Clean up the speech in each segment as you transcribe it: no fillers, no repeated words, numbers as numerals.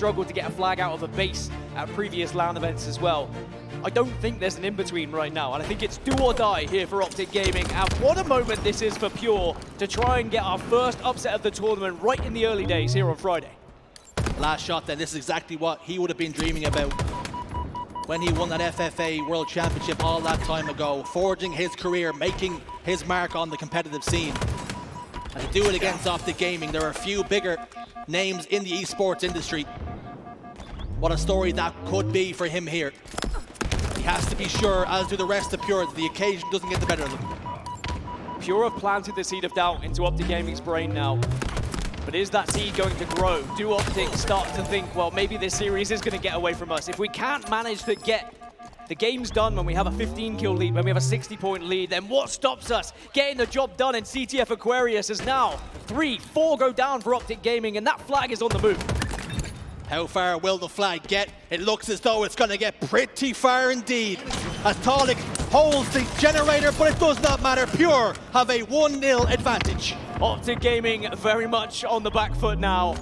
struggled to get a flag out of a base at previous LAN events as well. I don't think there's an in-between right now, and I think it's do or die here for OpTic Gaming. And what a moment this is for Pure to try and get our first upset of the tournament right in the early days here on Friday. Last shot then, this is exactly what he would have been dreaming about when he won that FFA World Championship all that time ago, forging his career, making his mark on the competitive scene. And to do it against OpTic Gaming, there are a few bigger names in the esports industry. What a story that could be for him here. He has to be sure, as do the rest of Pure, that the occasion doesn't get the better of them. Pure have planted the seed of doubt into OpTic Gaming's brain now. But is that seed going to grow? Do OpTic start to think, well, maybe this series is going to get away from us? If we can't manage to get the games done when we have a 15-kill lead, when we have a 60-point lead, then what stops us getting the job done in CTF Aquarius? As now 3, 4 go down for OpTic Gaming, and that flag is on the move. How far will the flag get? It looks as though it's going to get pretty far indeed, as Talik holds the generator, but it does not matter. Pure have a 1-0 advantage. OpTic Gaming very much on the back foot now.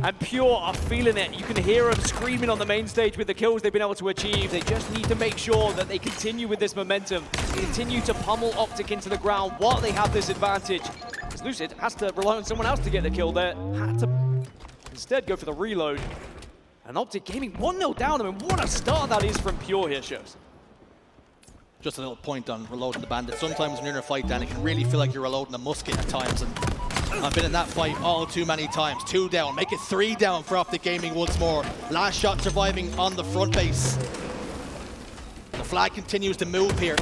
And Pure are feeling it. You can hear them screaming on the main stage with the kills they've been able to achieve. They just need to make sure that they continue with this momentum, continue to pummel OpTic into the ground while they have this advantage. As Lucid has to rely on someone else to get the kill there. Had to instead go for the reload. And OpTic Gaming 1-0 down. I mean, what a start that is from Pure here, shows. Just a little point on reloading the bandit. Sometimes when you're in a fight, Dan, it can really feel like you're reloading a musket at times. And I've been in that fight all too many times. 2 down, make it 3 down for OpTic Gaming once more. Last shot surviving on the front base. The flag continues to move here.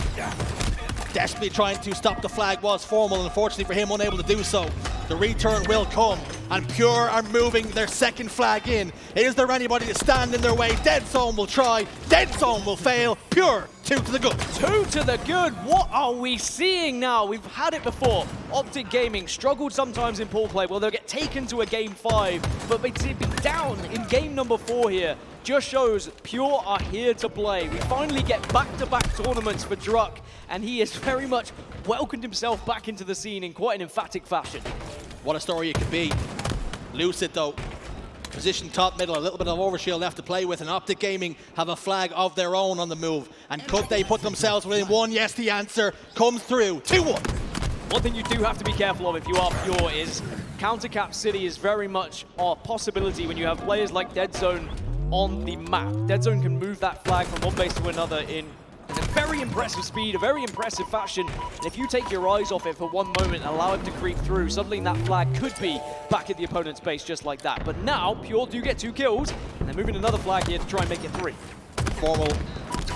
Desperately trying to stop the flag was formal, and unfortunately for him, unable to do so. The return will come, and Pure are moving their second flag in. Is there anybody to stand in their way? Dead Zone will try, Dead Zone will fail. Pure, 2 to the good. 2 to the good. What are we seeing now? We've had it before. OpTic Gaming struggled sometimes in pool play. Well, they'll get taken to a game 5, but they'd be down in game number 4 here. Just shows Pure are here to play. We finally get back-to-back tournaments for Druck, and he has very much welcomed himself back into the scene in quite an emphatic fashion. What a story it could be. Lucid, though, position top middle, a little bit of overshield left to play with, and OpTic Gaming have a flag of their own on the move. And could they put themselves within 1? Yes, the answer comes through. 2-1. One thing you do have to be careful of if you are Pure is counter-cap City is very much a possibility when you have players like Dead Zone on the map. Dead Zone can move that flag from one base to another in a very impressive speed, a very impressive fashion. And if you take your eyes off it for one moment and allow him to creep through, suddenly that flag could be back at the opponent's base just like that. But now, Pure do get 2 kills, and they're moving another flag here to try and make it 3. Formal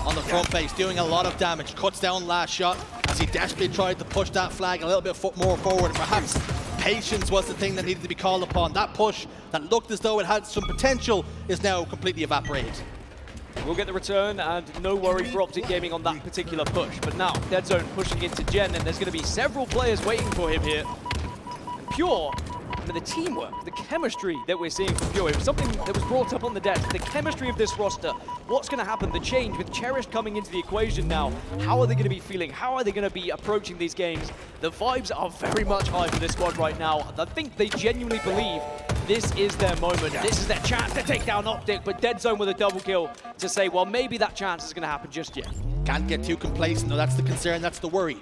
on the front base, doing a lot of damage. Cuts down last shot as he desperately tried to push that flag a little bit more forward. Perhaps patience was the thing that needed to be called upon. That push that looked as though it had some potential is now completely evaporated. We'll get the return, and no worry for OpTic Gaming on that particular push. But now, Dead Zone pushing into Gen, and there's going to be several players waiting for him here. And Pure, I mean, the teamwork, the chemistry that we're seeing from Pure, it was something that was brought up on the desk. The chemistry of this roster, what's going to happen, the change with Cherish coming into the equation now. How are they going to be feeling? How are they going to be approaching these games? The vibes are very much high for this squad right now. I think they genuinely believe this is their moment. This is their chance to take down OpTic, but Dead Zone with a double kill to say, well, maybe that chance is going to happen just yet. Can't get too complacent, though. That's the concern, that's the worry.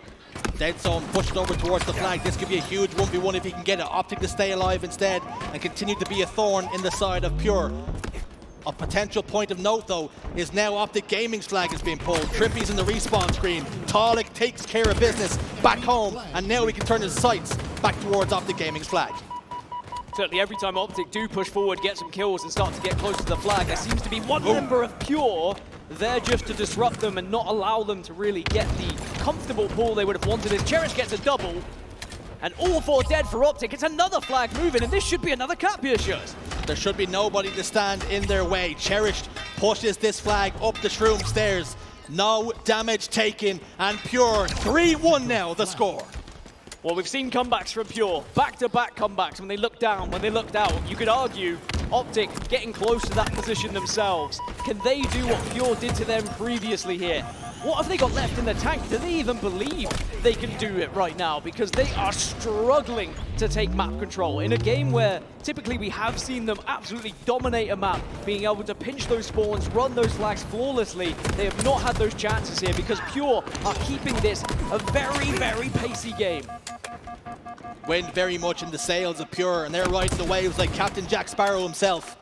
Dead Zone pushed over towards the flag. This could be a huge 1v1 if he can get it. OpTic to stay alive instead and continue to be a thorn in the side of Pure. A potential point of note, though, is now OpTic Gaming's flag is being pulled. Trippy's in the respawn screen. Talik takes care of business back home, and now we can turn his sights back towards OpTic Gaming's flag. Certainly every time OpTic do push forward, get some kills and start to get close to the flag, there seems to be one member of Pure there just to disrupt them and not allow them to really get the comfortable pull they would have wanted. As Cherish gets a double, and all 4 dead for OpTic. It's another flag moving, and this should be another cap here, shows. There should be nobody to stand in their way. Cherish pushes this flag up the shroom stairs. No damage taken, and Pure 3-1 now the score. Well, we've seen comebacks from Pure, back-to-back comebacks when they looked down, when they looked out. You could argue OpTic getting close to that position themselves. Can they do what Pure did to them previously here? What have they got left in the tank? Do they even believe they can do it right now? Because they are struggling to take map control in a game where typically we have seen them absolutely dominate a map, being able to pinch those spawns, run those flags flawlessly. They have not had those chances here because Pure are keeping this a very, very pacey game. Wind very much in the sails of Pure, and they're riding the waves like Captain Jack Sparrow himself.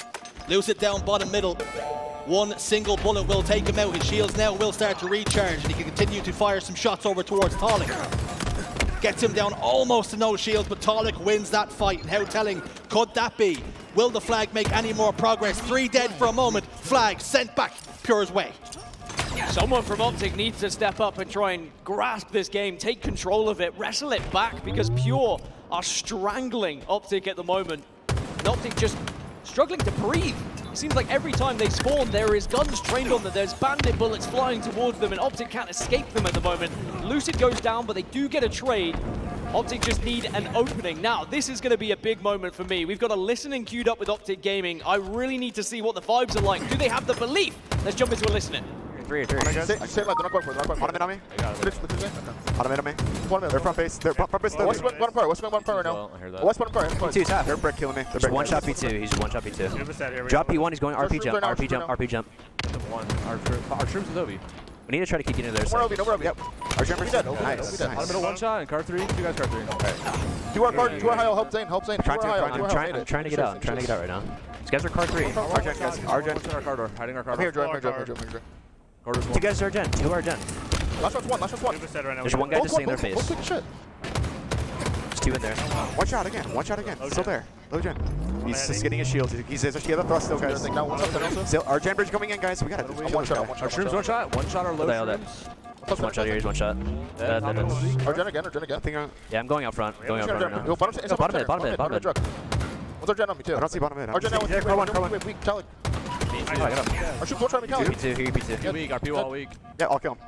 Loose it down bottom middle. One single bullet will take him out. His shields now will start to recharge, and he can continue to fire some shots over towards Talik. Gets him down almost to no shields, but Talik wins that fight. And how telling could that be? Will the flag make any more progress? 3 dead for a moment. Flag sent back Pure's way. Someone from OpTic needs to step up and try and grasp this game, take control of it, wrestle it back, because Pure are strangling OpTic at the moment. And OpTic just struggling to breathe. It seems like every time they spawn, there is guns trained on them, there's bandit bullets flying towards them, and OpTic can't escape them at the moment. Lucid goes down, but they do get a trade. OpTic just need an opening. Now, this is going to be a big moment for me. We've got a listening queued up with OpTic Gaming. I really need to see what the vibes are like. Do they have the belief? Let's jump into a listening. Stay like, they're not going for it, they're not going for it. On me. On me. They're front base. They're front base. What's one part? What's one part right now? What's one part? P2 top. They're brick killing me. He's one shot P2. He's one shot P2. Drop P1. He's going RP jump. RP jump. RP jump. Our troops is Obi. We need to try to keep getting to their No side. more Obi. Yep. Our jumper's dead. Nice. On the middle, one shot, and car 3. 2 guys, car 3. Do our high, help Zane. I'm trying to get out. I'm trying to get out right now. These guys are car 3. Argent, guys. Argent. Our car door. Hiding our car Here, door. Jordan. Carter's 2 guys are Gen. 2 are Gen. Last one's one. There's one guy just sitting in their face. Shit. There's 2 in there. One shot again. Still there. Low Gen. He's just getting his shield. He says he has a thrust still, guys. Still, our Gen bridge coming in, guys. We got it. One shot. Our shrooms, one shot. One shot, our low shrooms. He's one shot here. He's one shot. Our Gen again. Yeah, I'm going out front. Going out front right now. Bottom mid. What's our Gen on me, too? I don't see bottom mid. Our Gen now. Car one. Weak. Talik. Our troops will try me, Talik. P2. Weak, our P wall weak. Yeah, I'll kill him.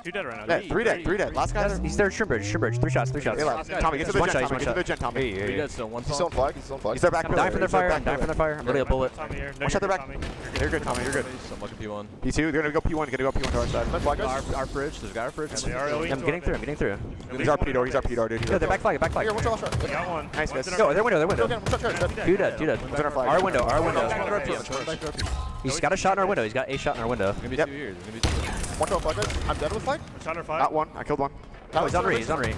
2 dead right now. Yeah, 3 dead. Last guy. He's there. Shrimp bridge. 3 shots. Tommy, get to the Gen, Tommy. He does still. One He's still on flag. He's their back. I'm dying for their fire. I'm really a bullet. One shot their back. You're good, Tommy. You're good. I'm looking P1. P2, they're gonna go P1. to our side. Our fridge. There's a guy our fridge. I'm getting through. He's our P door, dude. Yo, they're back flag. Here, one shot. Got one. Nice, guys. Yo, their window. Again, one shot. 2 dead. It's on our flag. Our window. He's got a shot in our window. He's got a shot in our window. It's gonna be 2 years. It's gonna be 2 years. One shot flag, guys. I'm dead with flag. Shot 5. Got one. I killed one. Oh, he's on re.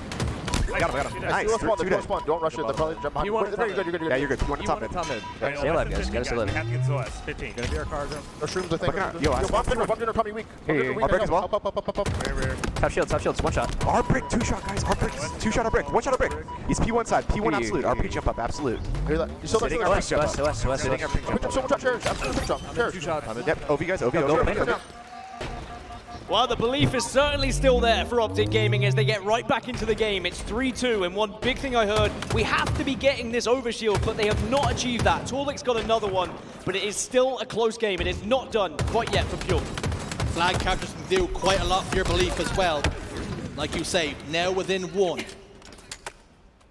Got him. Nice. Two spawn. Don't rush it. They're probably jump behind. You're good. Yeah, you're good. You want to top mid. Stay alive, guys. Gotta stay alive. We have to get to us. 15. Gonna be our car. Our shrooms, I think. Yo, bump dinner, Tommy weak. Here. Our brick as well. Rear. Top shields. One shot. Our brick, 2 shot, guys. Our brick, 2 shot our brick. 1 shot our brick. He's P1 side. P1 absolute. Our P jump up, absolute. You still Sitting our West. Sitting our pink jump. So much on chairs. Absolute pink jump. Chairs. 2 shots. Yep. OV, guys. OV. Well, the belief is certainly still there for OpTic Gaming as they get right back into the game. It's 3-2, and one big thing I heard, we have to be getting this overshield, but they have not achieved that. Torlik's got another one, but it is still a close game. It is not done quite yet for Pure. Flag captures can do quite a lot for your belief as well. Like you say, now within 1.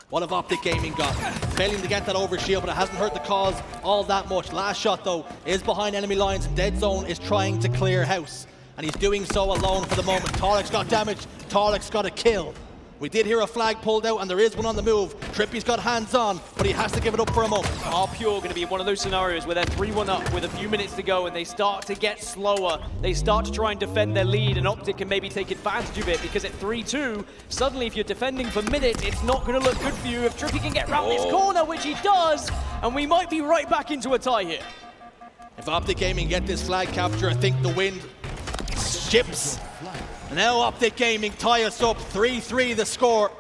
What have OpTic Gaming got? Failing to get that overshield, but it hasn't hurt the cause all that much. Last shot, though, is behind enemy lines, and Dead Zone is trying to clear house. And he's doing so alone for the moment. Talik's got damage. Talik's got a kill. We did hear a flag pulled out, and there is one on the move. Trippy's got hands on, but he has to give it up for a moment. Are Pure going to be one of those scenarios where they're 3-1 up with a few minutes to go and they start to get slower? They start to try and defend their lead, and OpTic can maybe take advantage of it, because at 3-2, suddenly if you're defending for minutes, it's not going to look good for you. If Trippy can get round this corner, which he does, and we might be right back into a tie here. If OpTic Gaming get this flag capture, I think the wind ships. Now OpTic Gaming tie us up 3-3 the score.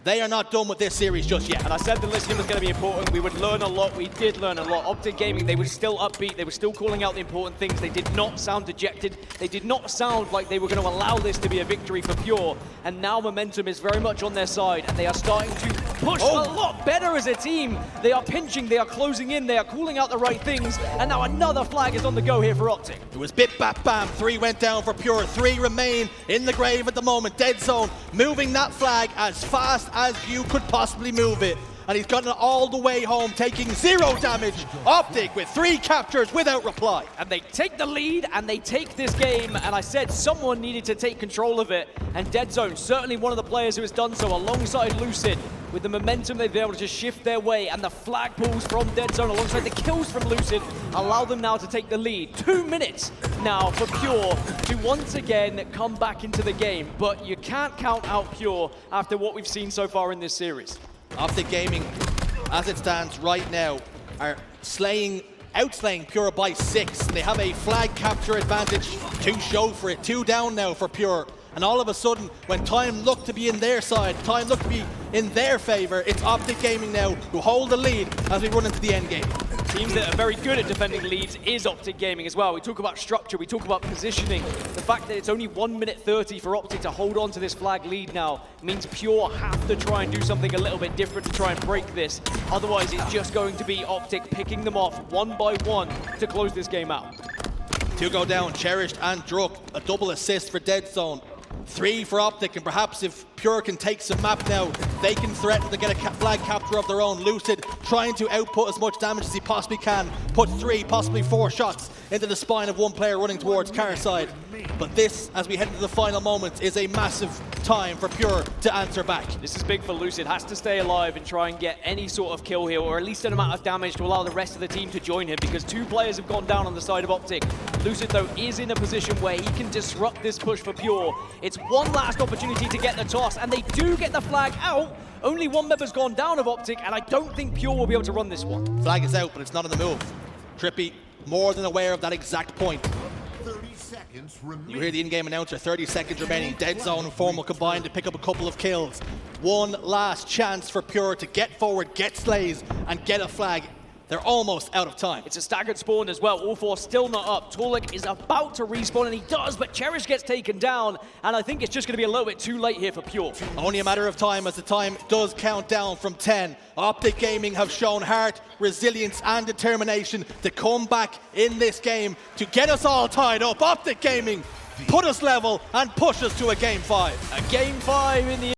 They are not done with this series just yet. And I said the listening was going to be important. We would learn a lot. We did learn a lot. OpTic Gaming, they were still upbeat. They were still calling out the important things. They did not sound dejected. They did not sound like they were going to allow this to be a victory for Pure. And now momentum is very much on their side. And they are starting to push a lot better as a team. They are pinching. They are closing in. They are calling out the right things. And now another flag is on the go here for OpTic. It was bit, bap, bam. 3 went down for Pure. 3 remain in the grave at the moment. Dead Zone moving that flag as fast as you could possibly move it. and he's gotten it all the way home, taking 0 damage. OpTic with 3 captures without reply. And they take the lead, and they take this game, and I said someone needed to take control of it, and Dead Zone, certainly one of the players who has done so alongside Lucid. With the momentum, they've been able to just shift their way, and the flag pulls from Dead Zone alongside the kills from Lucid allow them now to take the lead. 2 minutes now for Pure to once again come back into the game, but you can't count out Pure after what we've seen so far in this series. OpTic Gaming, as it stands right now, are outslaying Pure by 6. They have a flag capture advantage to show for it. 2 down now for Pure. And all of a sudden, when time looked to be in their side, time looked to be in their favor, it's OpTic Gaming now who hold the lead as we run into the end game. Teams that are very good at defending leads is OpTic Gaming as well. We talk about structure, we talk about positioning. The fact that it's only 1 minute 30 for OpTic to hold on to this flag lead now means Pure have to try and do something a little bit different to try and break this. Otherwise, it's just going to be OpTic picking them off one by one to close this game out. 2 go down, Cherished and Druk, a double assist for Dead Zone. 3 for OpTic, and perhaps if Pure can take some map now, they can threaten to get a flag capture of their own. Lucid trying to output as much damage as he possibly can. Put 3, possibly 4 shots into the spine of one player running towards Carside. But this, as we head into the final moments, is a massive time for Pure to answer back. This is big for Lucid. Has to stay alive and try and get any sort of kill here, or at least an amount of damage to allow the rest of the team to join him, because 2 players have gone down on the side of OpTic. Lucid, though, is in a position where he can disrupt this push for Pure. It's one last opportunity to get the toss, and they do get the flag out. Only 1 member's gone down of OpTic, and I don't think Pure will be able to run this one. Flag is out, but it's not on the move. Trippy, more than aware of that exact point. 30 seconds remaining. You hear the in-game announcer, 30 seconds remaining. Dead Zone and Formal combined to pick up a couple of kills. One last chance for Pure to get forward, get slays, and get a flag. They're almost out of time. It's a staggered spawn as well. All 4 still not up. Torlik is about to respawn, and he does, but Cherish gets taken down, and I think it's just going to be a little bit too late here for Pure. Only a matter of time as the time does count down from 10. OpTic Gaming have shown heart, resilience, and determination to come back in this game to get us all tied up. OpTic Gaming, put us level and push us to a Game 5. A Game 5 in the